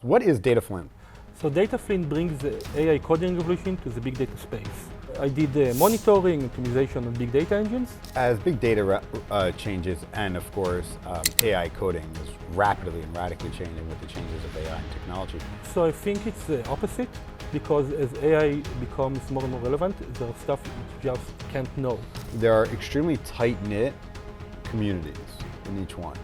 What is DataFlint? So DataFlint brings the AI coding revolution to the big data space. I did monitoring, optimization on big data engines. As big data changes, and of course AI coding is rapidly and radically changing with the changes of AI and technology. So I think it's the opposite, because as AI becomes more and more relevant, there are stuff you just can't know. There are extremely tight-knit communities in each one.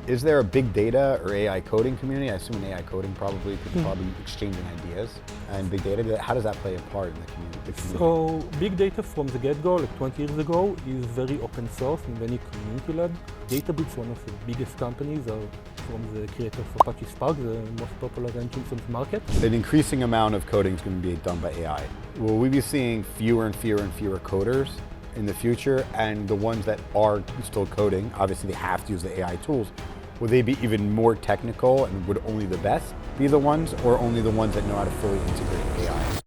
Is there a big data or AI coding community? I assume in AI coding probably people probably exchanging ideas. And big data, how does that play a part in the community? So big data from the get-go, like 20 years ago, is very open source and very community-led. Databricks, one of the biggest companies, are from the creators of Apache Spark, the most popular engines on the market. An increasing amount of coding is going to be done by AI. Will we be seeing fewer and fewer and fewer coders in the future, and the ones that are still coding, obviously they have to use the AI tools, will they be even more technical, and would only the best be the ones, or only the ones that know how to fully integrate AI?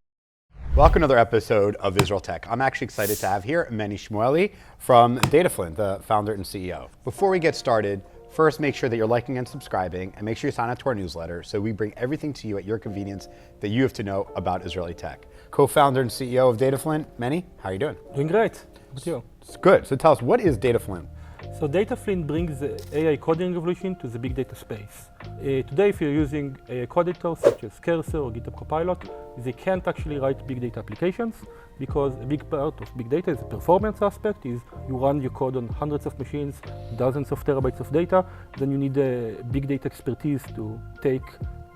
Welcome to another episode of Israel Tech. I'm actually excited to have here Meni Shmueli from DataFlint, the founder and CEO. Before we get started, first make sure that you're liking and subscribing, and make sure you sign up to our newsletter so we bring everything to you at your convenience that you have to know about Israeli tech. Co-founder and CEO of DataFlint, Meni, how are you doing? Doing great. How about you? It's good. So tell us, what is DataFlint? So DataFlint brings the AI coding revolution to the big data space. Today, if you're using a code editor such as Cursor or GitHub Copilot, they can't actually write big data applications, because a big part of big data is the performance aspect. Is you run your code on hundreds of machines, dozens of terabytes of data, then you need a big data expertise to take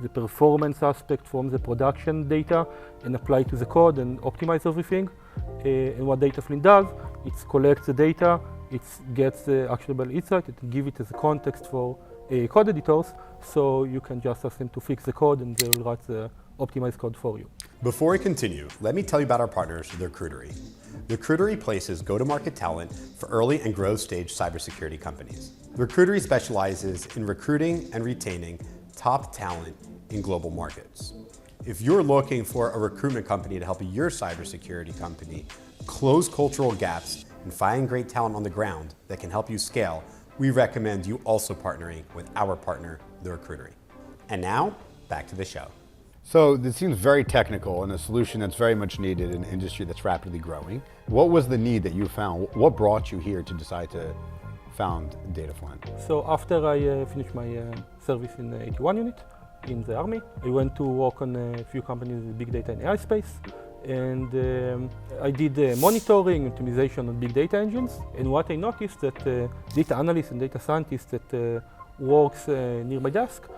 the performance aspect from the production data and apply it to the code and optimize everything. And what DataFlint does, it collects the data, it gets the actionable insight, it gives it as a context for code editors, so you can just ask them to fix the code and they will write the optimized code for you. Before we continue, let me tell you about our partners, The Recruitery. The Recruitery places go-to-market talent for early and growth stage cybersecurity companies. The Recruitery specializes in recruiting and retaining top talent in global markets. If you're looking for a recruitment company to help your cybersecurity company close cultural gaps and find great talent on the ground that can help you scale, we recommend you also partnering with our partner, The Recruitery. And now, back to the show. So this seems very technical and a solution that's very much needed in an industry that's rapidly growing. What was the need that you found? What brought you here to decide to found DataFlint? So after I finished my service in the 81 unit in the Army, I went to work on a few companies in the big data and AI space. And I did monitoring, optimization on big data engines. And what I noticed that data analysts and data scientists that works near my desk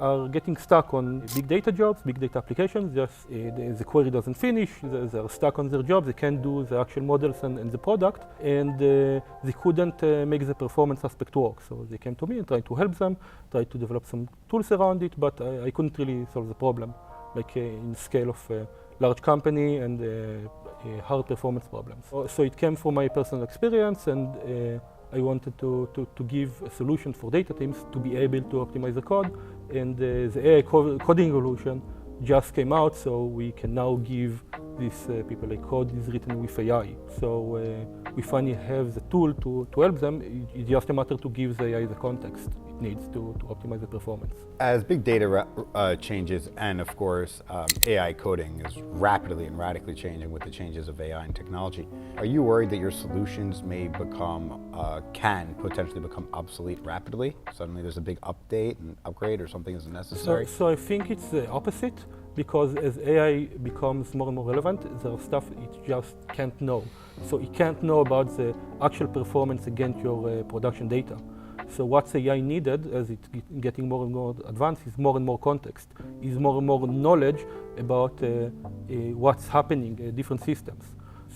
are getting stuck on big data jobs, big data applications. Just the query doesn't finish, they're stuck on their jobs, they can't do the actual models and the product, and they couldn't make the performance aspect work. So they came to me and tried to help them, tried to develop some tools around it, but I couldn't really solve the problem, like in scale of large company and hard performance problems. So it came from my personal experience, and I wanted to give a solution for data teams to be able to optimize the code, and the AI coding revolution just came out, so we can now give these people a code is written with AI. So we finally have the tool to help them. It's just a matter to give the AI the context it needs to optimize the performance. As big data changes, and of course AI coding is rapidly and radically changing with the changes of AI and technology, are you worried that your solutions may can potentially become obsolete rapidly? Suddenly there's a big update and upgrade or something is necessary? So I think it's the opposite, because as AI becomes more and more relevant, there are stuff it just can't know. So it can't know about the actual performance against your production data. So what's AI needed as it's getting more and more advanced is more and more context, is more and more knowledge about what's happening in different systems.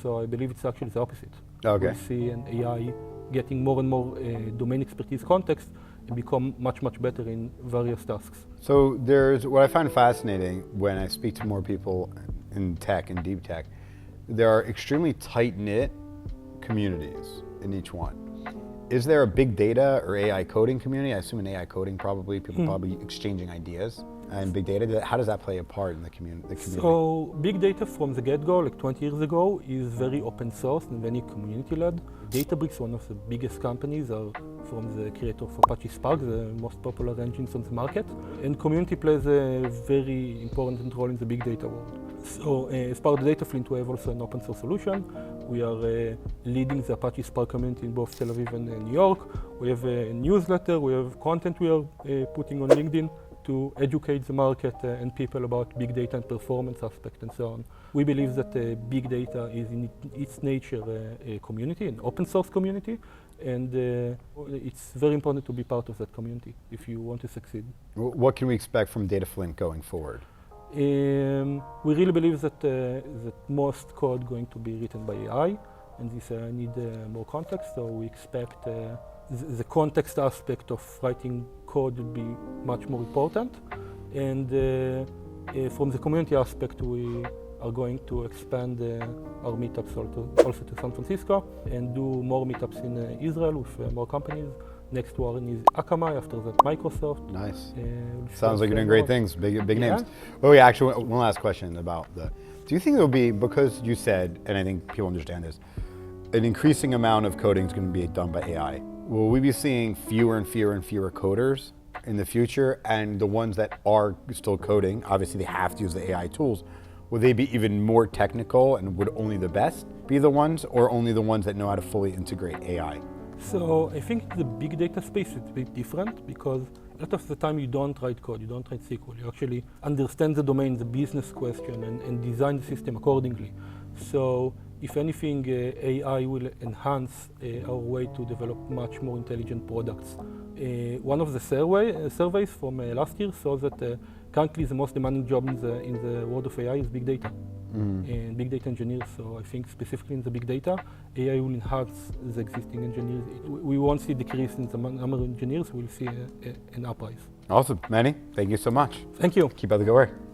So I believe it's actually the opposite. Okay. We see an AI getting more and more domain expertise context and become much, much better in various tasks. So there's what I find fascinating when I speak to more people in tech and deep tech. There are extremely tight-knit communities in each one. Is there a big data or AI coding community? I assume in AI coding probably people probably exchanging ideas. and big data, how does that play a part in the community? So big data from the get-go, like 20 years ago, is very open source and very community-led. Databricks, one of the biggest companies, are from the creator of Apache Spark, the most popular engines on the market. And community plays a very important role in the big data world. So as part of DataFlint, we have also an open source solution. We are leading the Apache Spark community in both Tel Aviv and New York. We have a newsletter, we have content we are putting on LinkedIn to educate the market and people about big data and performance aspect and so on. We believe that big data is in its nature a community, an open source community, and it's very important to be part of that community if you want to succeed. What can we expect from DataFlint going forward? We really believe that most code going to be written by AI, and this need more context, so we expect the context aspect of writing code will be much more important. And from the community aspect, we are going to expand our meetups also to San Francisco and do more meetups in Israel with more companies. Next one is Akamai, after that Microsoft. Nice. Sounds like you're doing great things, big names. Oh yeah, actually one last question about do you think there'll be, because you said, and I think people understand this, an increasing amount of coding is going to be done by AI. Will we be seeing fewer and fewer coders in the future, and the ones that are still coding, obviously they have to use the AI tools, will they be even more technical, and would only the best be the ones, or only the ones that know how to fully integrate AI? So I think the big data space is a bit different, because a lot of the time you don't write code, you don't write SQL. You actually understand the domain, the business question, and design the system accordingly. So if anything, AI will enhance our way to develop much more intelligent products. One of the surveys from last year saw that currently the most demanding job in the world of AI is big data. And big data engineers. So I think specifically in the big data, AI will enhance the existing engineers. We won't see a decrease in the number of engineers, we'll see an uprise. Awesome. Meni, thank you so much. Thank you. Keep up the good work.